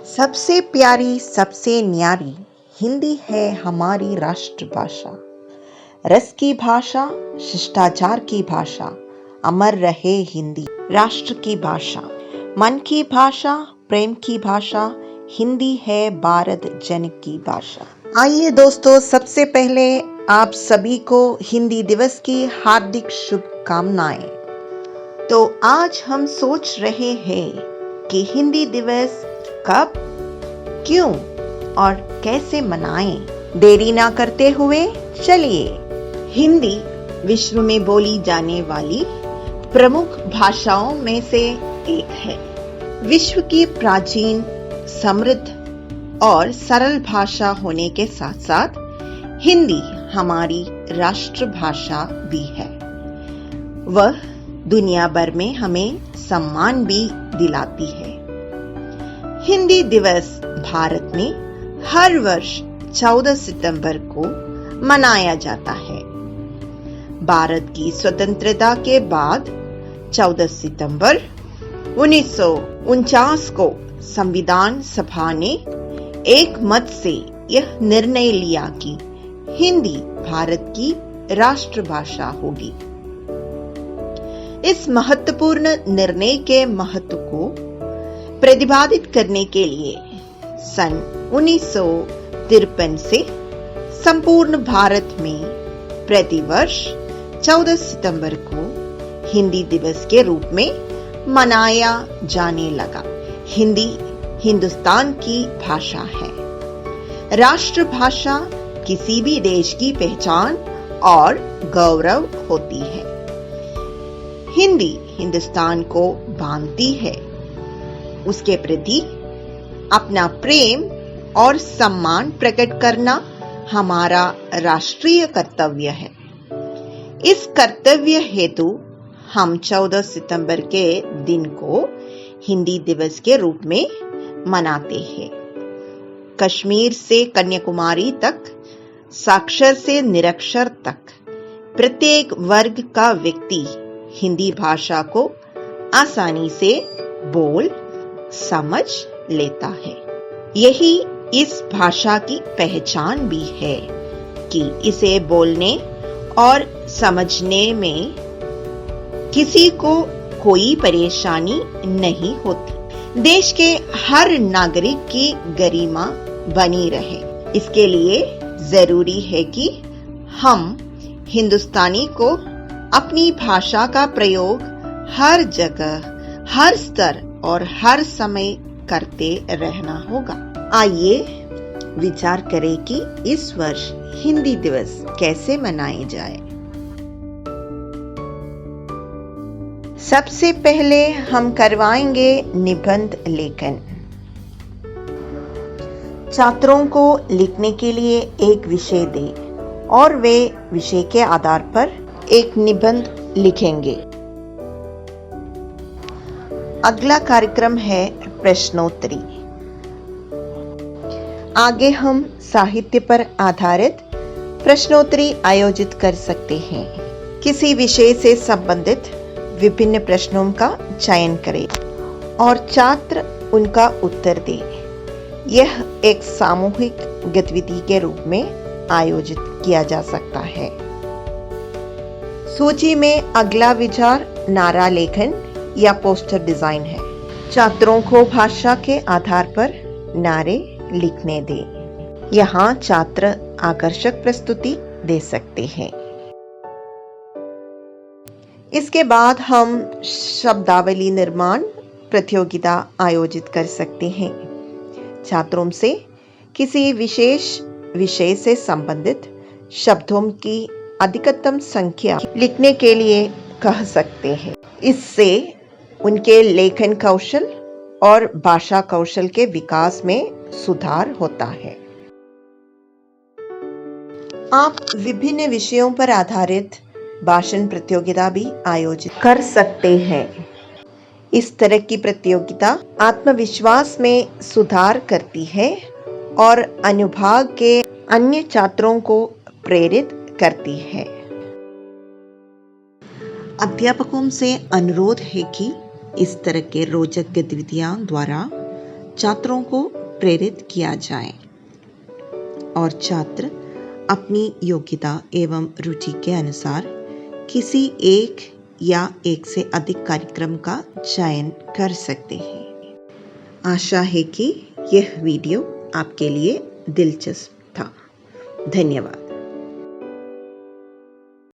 सबसे प्यारी सबसे न्यारी हिंदी है हमारी राष्ट्रभाषा। रस की भाषा, शिष्टाचार की भाषा, अमर रहे हिंदी राष्ट्र की भाषा। मन की भाषा, प्रेम की भाषा, हिंदी है भारत जन की भाषा। आइए दोस्तों, सबसे पहले आप सभी को हिंदी दिवस की हार्दिक शुभकामनाएं। तो आज हम सोच रहे हैं कि हिंदी दिवस कब, क्यों और कैसे मनाएं। देरी ना करते हुए चलिए। हिंदी विश्व में बोली जाने वाली प्रमुख भाषाओं में से एक है। विश्व की प्राचीन, समृद्ध और सरल भाषा होने के साथ साथ हिंदी हमारी राष्ट्रभाषा भी है। वह दुनिया भर में हमें सम्मान भी दिलाती है। हिंदी दिवस भारत में हर वर्ष 14 सितंबर को मनाया जाता है। भारत की स्वतंत्रता के बाद 14 सितंबर 1949 को संविधान सभा ने एक मत से यह निर्णय लिया कि हिंदी भारत की राष्ट्रभाषा होगी। इस महत्वपूर्ण निर्णय के महत्व को प्रतिपादित करने के लिए सन 1953 से संपूर्ण भारत में प्रतिवर्ष 14 सितंबर को हिंदी दिवस के रूप में मनाया जाने लगा। हिंदी हिंदुस्तान की भाषा है। राष्ट्रभाषा किसी भी देश की पहचान और गौरव होती है। हिंदी हिंदुस्तान को बांधती है। उसके प्रति अपना प्रेम और सम्मान प्रकट करना हमारा राष्ट्रीय कर्तव्य है। इस कर्तव्य हेतु हम 14 सितंबर के दिन को हिंदी दिवस के रूप में मनाते हैं। कश्मीर से कन्याकुमारी तक, साक्षर से निरक्षर तक प्रत्येक वर्ग का व्यक्ति हिंदी भाषा को आसानी से बोल समझ लेता है। यही इस भाषा की पहचान भी है कि इसे बोलने और समझने में किसी को कोई परेशानी नहीं होती। देश के हर नागरिक की गरिमा बनी रहे, इसके लिए जरूरी है कि हम हिंदुस्तानी को अपनी भाषा का प्रयोग हर जगह, हर स्तर और हर समय करते रहना होगा। आइए विचार करें कि इस वर्ष हिंदी दिवस कैसे मनाए जाए। सबसे पहले हम करवाएंगे निबंध लेखन। छात्रों को लिखने के लिए एक विषय दें और वे विषय के आधार पर एक निबंध लिखेंगे। अगला कार्यक्रम है प्रश्नोत्तरी। आगे हम साहित्य पर आधारित प्रश्नोत्तरी आयोजित कर सकते हैं। किसी विषय से संबंधित विभिन्न प्रश्नों का चयन करें और छात्र उनका उत्तर दें। यह एक सामूहिक गतिविधि के रूप में आयोजित किया जा सकता है। सूची में अगला विचार नारा लेखन या पोस्टर डिजाइन है। छात्रों को भाषा के आधार पर नारे लिखने दें। यहाँ छात्र आकर्षक प्रस्तुति दे सकते हैं। इसके बाद हम शब्दावली निर्माण प्रतियोगिता आयोजित कर सकते हैं। छात्रों से किसी विशेष विषय से संबंधित शब्दों की अधिकतम संख्या लिखने के लिए कह सकते हैं। इससे उनके लेखन कौशल और भाषा कौशल के विकास में सुधार होता है। आप विभिन्न विषयों पर आधारित भाषण प्रतियोगिता भी आयोजित कर सकते हैं। इस तरह की प्रतियोगिता आत्मविश्वास में सुधार करती है और अनुभाग के अन्य छात्रों को प्रेरित करती है। अध्यापकों से अनुरोध है कि इस तरह के रोचक गतिविधियां द्वारा छात्रों को प्रेरित किया जाए और छात्र अपनी योग्यता एवं रुचि के अनुसार किसी एक या एक से अधिक कार्यक्रम का चयन कर सकते हैं। आशा है कि यह वीडियो आपके लिए दिलचस्प था। धन्यवाद।